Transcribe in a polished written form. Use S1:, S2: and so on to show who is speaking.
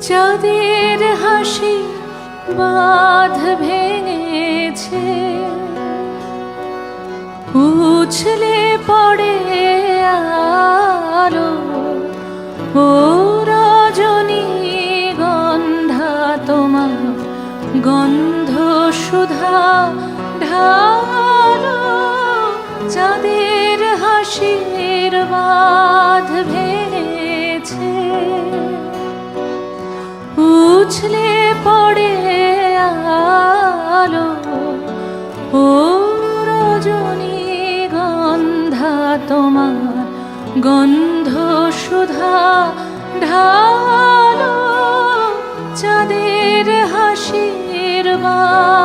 S1: চাঁদের হাসি বাঁধ ভেঙেছে, উছলে পড়ে আলো। ও রজনী গন্ধা তোমার গন্ধ সুধা ঢালো। চাঁদের হাসির বাঁধ ভেঙেছে, উছলে পড়ে আলো। ও রজনী গন্ধা তোমার গন্ধ সুধা ঢালো। চাঁদের হাসির বাঁধ